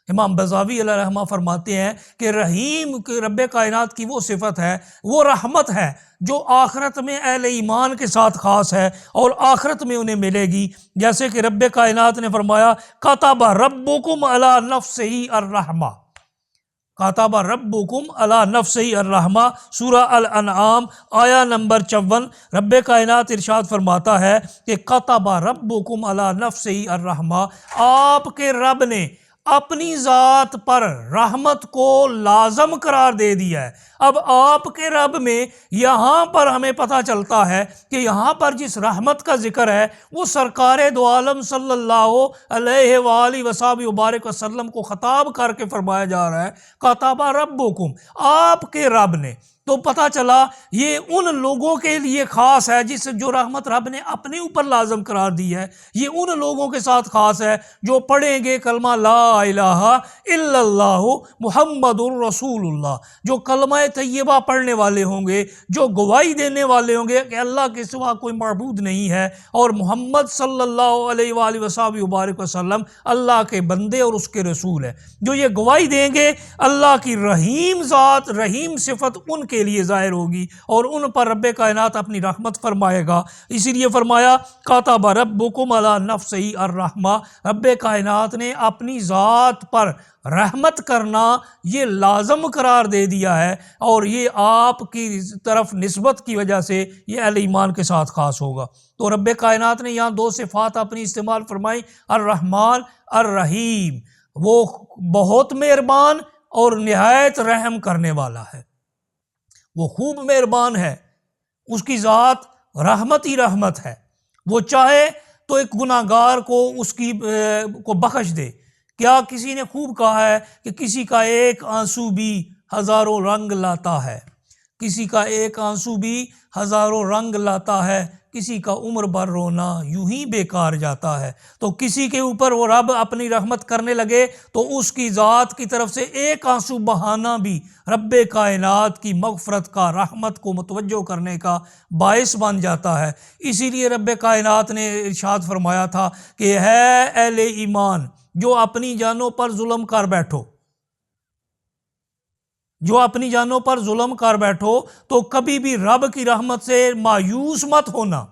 امام بزاوی علیہ رحمہ فرماتے ہیں کہ رحیم کہ رب کائنات کی وہ صفت ہے، وہ رحمت ہے جو آخرت میں اہل ایمان کے ساتھ خاص ہے اور آخرت میں انہیں ملے گی۔ جیسے کہ رب کائنات نے فرمایا کتب ربکم علی نفسہ الرحمہ، کاتب ربکم علی نفسہ الرحمہ، سورہ الانعام آیا نمبر 54۔ رب کائنات ارشاد فرماتا ہے کہ کاتب ربکم علی نفسہ الرحمہ، آپ کے رب نے اپنی ذات پر رحمت کو لازم قرار دے دیا ہے۔ اب آپ کے رب میں یہاں پر ہمیں پتہ چلتا ہے کہ یہاں پر جس رحمت کا ذکر ہے وہ سرکار دو عالم صلی اللہ علیہ وآلہ وصحبہ وبارک وسلم کو خطاب کر کے فرمایا جا رہا ہے کاتب ربکم، آپ کے رب نے۔ تو پتہ چلا یہ ان لوگوں کے لیے خاص ہے جو رحمت رب نے اپنے اوپر لازم قرار دی ہے، یہ ان لوگوں کے ساتھ خاص ہے جو پڑھیں گے کلمہ لا الہ الا اللہ محمد الرسول اللہ، جو کلمہ طیبہ پڑھنے والے ہوں گے، جو گواہی دینے والے ہوں گے کہ اللہ کے سوا کوئی معبود نہیں ہے اور محمد صلی اللہ علیہ وآلہ وصحبہ وبارک وسلم اللہ کے بندے اور اس کے رسول ہے، جو یہ گواہی دیں گے اللہ کی رحیم ذات، رحیم صفت ان کے لیے ظاہر ہوگی اور ان پر رب کائنات اپنی رحمت فرمائے گا۔ اسی لیے فرمایا کاتب ربکم علی نفسہ الرحمہ، رب کائنات نے اپنی ذات پر رحمت کرنا یہ لازم قرار دے دیا ہے، اور یہ آپ کی طرف نسبت کی وجہ سے یہ اہل ایمان کے ساتھ خاص ہوگا۔ تو رب کائنات نے یہاں دو صفات اپنی استعمال فرمائی، الرحمن الرحیم، وہ بہت مہربان اور نہایت رحم کرنے والا ہے، وہ خوب مہربان ہے، اس کی ذات رحمت ہی رحمت ہے، وہ چاہے تو ایک گناہ گار کو اس کی کو بخش دے۔ کیا کسی نے خوب کہا ہے کہ کسی کا ایک آنسو بھی ہزاروں رنگ لاتا ہے، کسی کا ایک آنسو بھی ہزاروں رنگ لاتا ہے، کسی کا عمر بھر رونا یوں ہی بیکار جاتا ہے۔ تو کسی کے اوپر وہ رب اپنی رحمت کرنے لگے تو اس کی ذات کی طرف سے ایک آنسو بہانا بھی رب کائنات کی مغفرت کا، رحمت کو متوجہ کرنے کا باعث بن جاتا ہے۔ اسی لیے رب کائنات نے ارشاد فرمایا تھا کہ ہے اہل ایمان جو اپنی جانوں پر ظلم کر بیٹھو، جو اپنی جانوں پر ظلم کر بیٹھو تو کبھی بھی رب کی رحمت سے مایوس مت ہونا،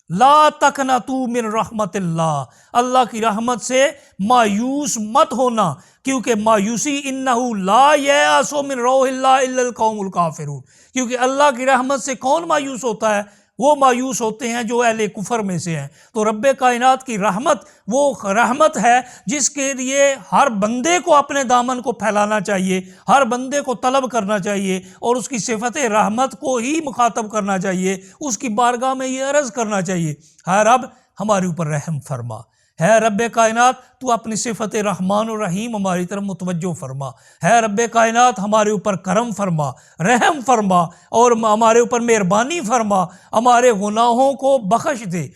لا تقنطوا من رحمت اللہ، اللہ کی رحمت سے مایوس مت ہونا، کیونکہ مایوسی انہ لا ییأس من روح اللہ الا القوم الکافرون، کیونکہ اللہ کی رحمت سے کون مایوس ہوتا ہے؟ وہ مایوس ہوتے ہیں جو اہل کفر میں سے ہیں۔ تو رب کائنات کی رحمت وہ رحمت ہے جس کے لیے ہر بندے کو اپنے دامن کو پھیلانا چاہیے، ہر بندے کو طلب کرنا چاہیے اور اس کی صفت رحمت کو ہی مخاطب کرنا چاہیے، اس کی بارگاہ میں یہ عرض کرنا چاہیے اے رب ہمارے اوپر رحم فرما، ہے رب کائنات تو اپنی صفت رحمان و رحیم ہماری طرف متوجہ فرما، ہے رب کائنات ہمارے اوپر کرم فرما، رحم فرما اور ہمارے اوپر مہربانی فرما، ہمارے گناہوں کو بخش دے،